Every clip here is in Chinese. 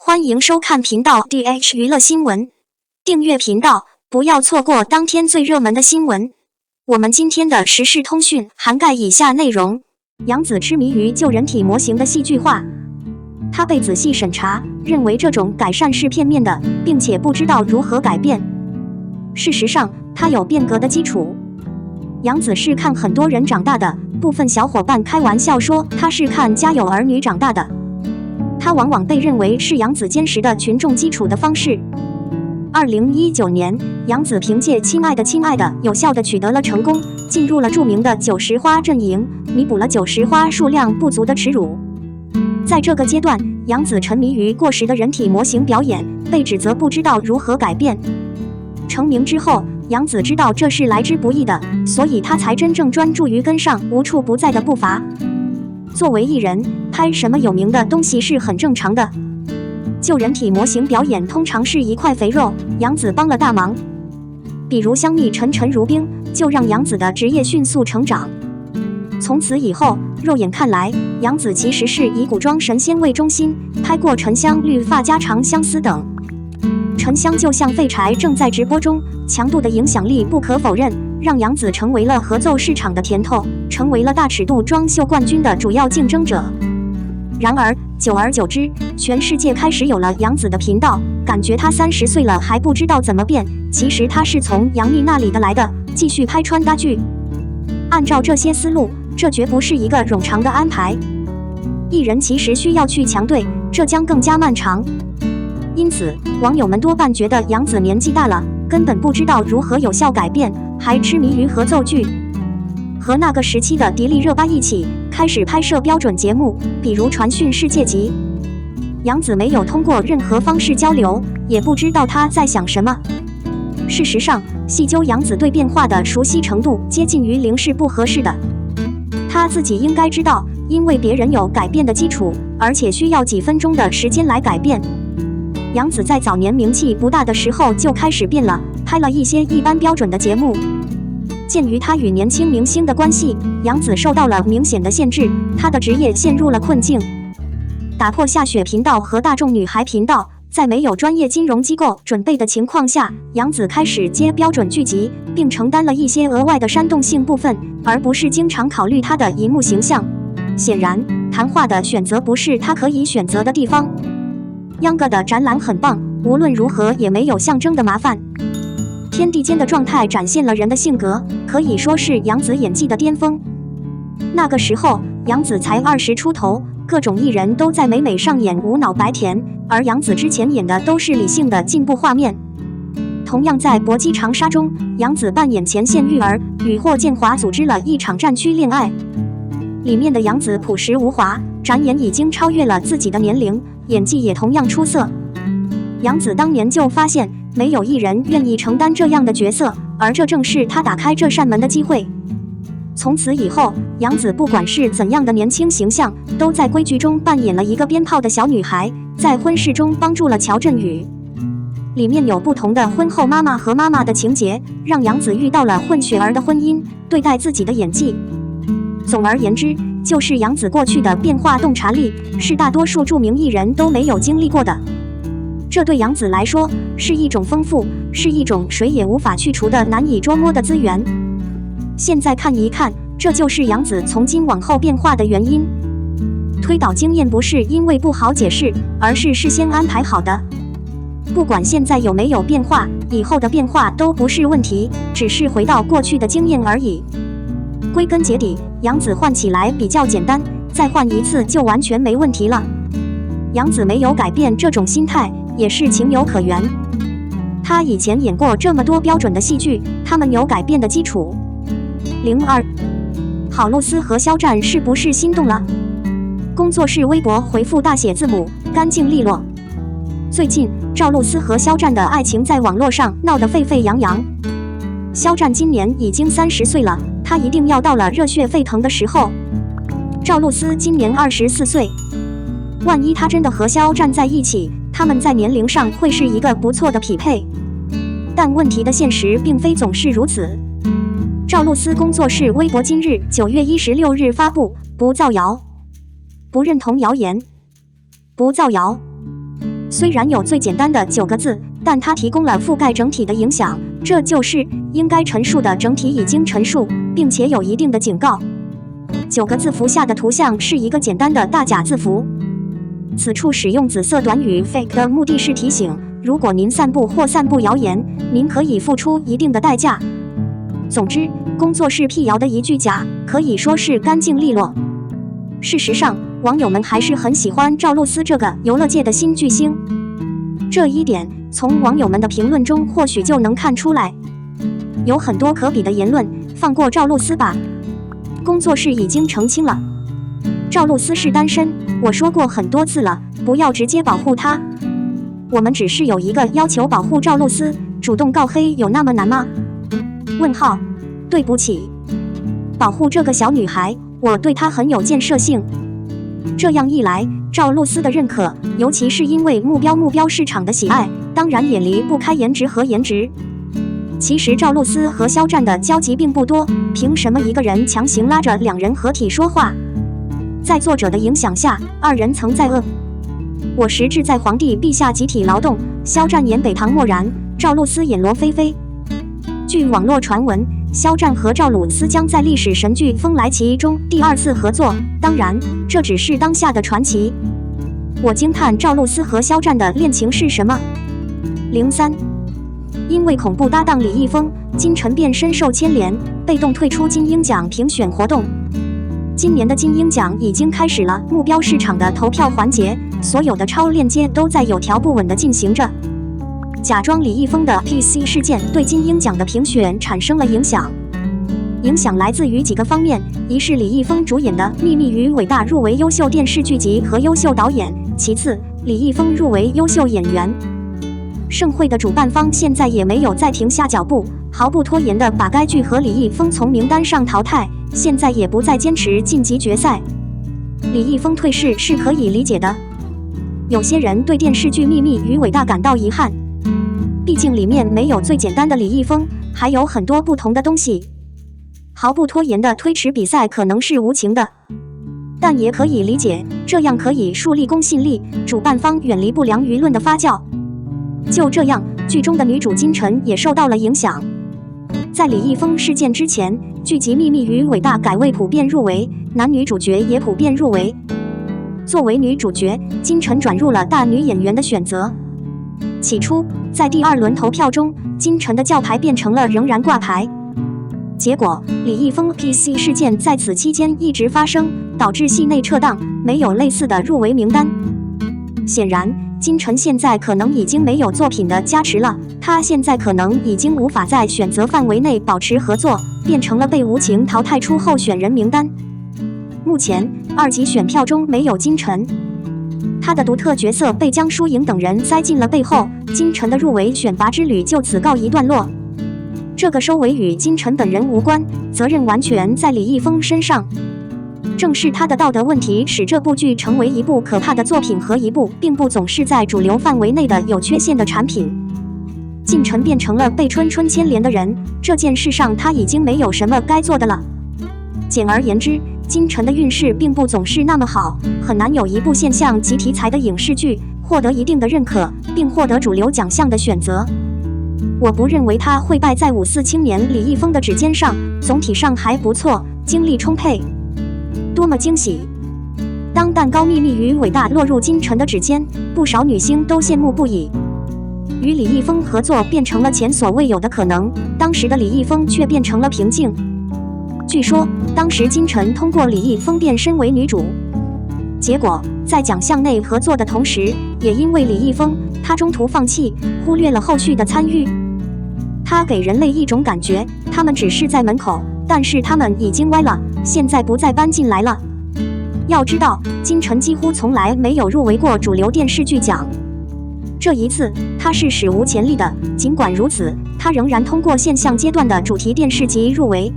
欢迎收看频道 DH 娱乐新闻，订阅频道，不要错过当天最热门的新闻。我们今天的时事通讯涵盖以下内容：杨紫痴迷于旧人体模型的戏剧化，她被仔细审查，认为这种改善是片面的，并且不知道如何改变。事实上，她有变革的基础。杨紫是看很多人长大的，部分小伙伴开玩笑说她是看《家有儿女》长大的。它往往被认为是杨紫坚实的群众基础的方式。2019年，杨紫凭借《亲爱的亲爱的》有效地取得了成功，进入了著名的90花阵营，弥补了90花数量不足的耻辱。在这个阶段，杨紫沉迷于过时的人体模型表演，被指责不知道如何改变。成名之后，杨紫知道这是来之不易的，所以她才真正专注于跟上无处不在的步伐。作为艺人，拍什么有名的东西是很正常的。旧人体模型表演通常是一块肥肉，杨紫帮了大忙。比如香蜜沉沉如冰，就让杨紫的职业迅速成长。从此以后，肉眼看来，杨紫其实是以古装神仙为中心，拍过《沉香》《绿发家常相思》等。《沉香》就像废柴正在直播中，强度的影响力不可否认，让杨紫成为了合奏市场的甜头，成为了大尺度装秀冠军的主要竞争者。然而，久而久之，全世界开始有了杨紫的频道，感觉她30岁了还不知道怎么变。其实她是从杨幂那里的来的，继续拍穿搭剧。按照这些思路，这绝不是一个冗长的安排。艺人其实需要去强队，这将更加漫长。因此，网友们多半觉得杨紫年纪大了，根本不知道如何有效改变，还痴迷于合奏剧。和那个时期的迪丽热巴一起开始拍摄标准节目，比如《传讯世界级》。杨紫没有通过任何方式交流，也不知道她在想什么。事实上，细究杨紫对变化的熟悉程度接近于零是不合适的。她自己应该知道，因为别人有改变的基础，而且需要几分钟的时间来改变。杨紫在早年名气不大的时候就开始变了，拍了一些一般标准的节目。鉴于她与年轻明星的关系，杨紫受到了明显的限制，她的职业陷入了困境。打破下雪频道和大众女孩频道，在没有专业金融机构准备的情况下，杨紫开始接标准剧集，并承担了一些额外的煽动性部分，而不是经常考虑她的荧幕形象。显然，谈话的选择不是她可以选择的地方。秧歌的展览很棒，无论如何也没有象征的麻烦。天地间的状态展现了人的性格，可以说是杨紫演技的巅峰。那个时候，杨紫才20出头，各种艺人都在美美上演无脑白甜，而杨紫之前演的都是理性的进步画面。同样在《搏击长沙》中，杨紫扮演前线育儿，与霍建华组织了一场战区恋爱。里面的杨紫朴实无华，展演已经超越了自己的年龄，演技也同样出色。杨紫当年就发现，没有艺人愿意承担这样的角色，而这正是她打开这扇门的机会。从此以后，杨紫不管是怎样的年轻形象，都在闺剧中扮演了一个鞭炮的小女孩，在婚事中帮助了乔振宇。里面有不同的婚后妈妈和妈妈的情节，让杨紫遇到了混血儿的婚姻，对待自己的演技。总而言之，就是杨紫过去的变化洞察力，是大多数著名艺人都没有经历过的。这对杨紫来说是一种丰富，是一种谁也无法去除的难以捉摸的资源。现在看一看，这就是杨紫从今往后变化的原因。推导经验不是因为不好解释，而是事先安排好的。不管现在有没有变化，以后的变化都不是问题，只是回到过去的经验而已。归根结底，杨紫换起来比较简单，再换一次就完全没问题了。杨紫没有改变这种心态，也是情有可原。她以前演过这么多标准的戏剧，他们有改变的基础。02郝露思和肖战是不是心动了？工作室微博回复大写字母，干净利落。最近，赵露思和肖战的爱情在网络上闹得沸沸扬扬。肖战今年已经30岁了，他一定要到了热血沸腾的时候。赵露思今年24岁，万一他真的和肖战在一起，他们在年龄上会是一个不错的匹配。但问题的现实并非总是如此。赵露思工作室微博今日9月16日发布：不造谣，不认同谣言，不造谣。虽然有最简单的9个字，但它提供了覆盖整体的影响，这就是应该陈述的整体已经陈述，并且有一定的警告。9个字符下的图像是一个简单的大假字符。此处使用紫色短语 fake 的目的是提醒，如果您散布或散布谣言，您可以付出一定的代价。总之，工作室辟谣的一句假，可以说是干净利落。事实上，网友们还是很喜欢赵露思这个游乐界的新巨星。这一点，从网友们的评论中或许就能看出来。有很多可比的言论，放过赵露思吧。工作室已经澄清了，赵露思是单身，我说过很多次了，不要直接保护她。我们只是有一个要求，保护赵露思，主动告黑有那么难吗？问号，对不起，保护这个小女孩，我对她很有建设性。这样一来，赵露思的认可，尤其是因为目标市场的喜爱，当然也离不开颜值和颜值。其实赵露思和肖战的交集并不多，凭什么一个人强行拉着2人合体说话？在作者的影响下，2人曾在我时志在皇帝陛下集体劳动，肖战演北唐漠然，赵露思演罗菲菲。据网络传闻，肖战和赵露思将在历史神剧《风来奇》中第2次合作，当然，这只是当下的传奇。我惊叹赵露思和肖战的恋情是什么？03，因为恐怖搭档李易峰，金晨便深受牵连，被动退出金鹰奖评选活动。今年的金鹰奖已经开始了目标市场的投票环节，所有的超链接都在有条不紊地进行着。假装李易峰的 PC 事件对金鹰奖的评选产生了影响，影响来自于几个方面：一是李易峰主演的《秘密与伟大》入围优秀电视剧集和优秀导演；其次，李易峰入围优秀演员。盛会的主办方现在也没有再停下脚步，毫不拖延地把该剧和李易峰从名单上淘汰，现在也不再坚持晋级决赛。李易峰退市是可以理解的。有些人对电视剧《秘密与伟大》感到遗憾，毕竟里面没有最简单的李易峰，还有很多不同的东西。毫不拖延地推迟比赛可能是无情的，但也可以理解，这样可以树立公信力，主办方远离不良舆论的发酵。就这样，剧中的女主金晨也受到了影响。在李易峰事件之前，剧集《秘密与伟大》改为普遍入围，男女主角也普遍入围。作为女主角，金晨转入了大女演员的选择。起初，在第2轮投票中，金晨的叫牌变成了仍然挂牌。结果，李易峰 PC 事件在此期间一直发生，导致戏内撤档，没有类似的入围名单。显然，金晨现在可能已经没有作品的加持了，她现在可能已经无法在选择范围内保持合作，变成了被无情淘汰出候选人名单。目前2级选票中没有金晨，她的独特角色被江疏影等人塞进了背后，金晨的入围选拔之旅就此告一段落。这个收尾与金晨本人无关，责任完全在李易峰身上。正是他的道德问题，使这部剧成为一部可怕的作品和一部并不总是在主流范围内的有缺陷的产品。金晨变成了被春春牵连的人，这件事上他已经没有什么该做的了。简而言之，金晨的运势并不总是那么好，很难有一部现象级题材的影视剧获得一定的认可，并获得主流奖项的选择。我不认为他会败在54青年李易峰的指尖上，总体上还不错，精力充沛。多么惊喜！当蛋糕《秘密与伟大》落入金晨的指尖，不少女星都羡慕不已。与李易峰合作变成了前所未有的可能，当时的李易峰却变成了平静。据说，当时金晨通过李易峰变身为女主，结果在奖项内合作的同时，也因为李易峰，他中途放弃，忽略了后续的参与。他给人类一种感觉，他们只是在门口，但是他们已经歪了，现在不再搬进来了。要知道，金晨几乎从来没有入围过主流电视剧奖，这一次他是史无前例的。尽管如此，他仍然通过现象阶段的主题电视集入围。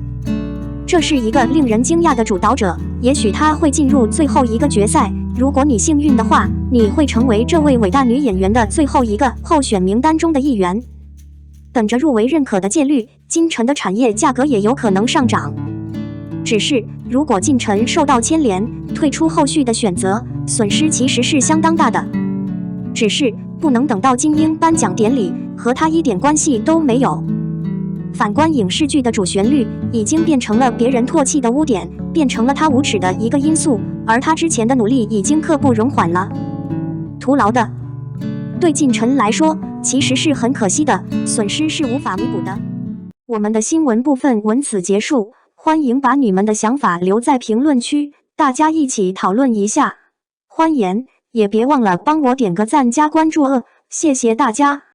这是一个令人惊讶的主导者，也许他会进入最后一个决赛。如果你幸运的话，你会成为这位伟大女演员的最后一个候选名单中的一员。本着入围认可的戒律，金晨的产业价格也有可能上涨。只是，如果金晨受到牵连，退出后续的选择，损失其实是相当大的。只是不能等到金鹰颁奖典礼，和他一点关系都没有。反观影视剧的主旋律，已经变成了别人唾弃的污点，变成了他无耻的一个因素，而他之前的努力已经刻不容缓了，徒劳的。对近臣来说，其实是很可惜的，损失是无法弥补的。我们的新闻部分文此结束，欢迎把你们的想法留在评论区，大家一起讨论一下。欢迎，也别忘了帮我点个赞加关注谢谢大家。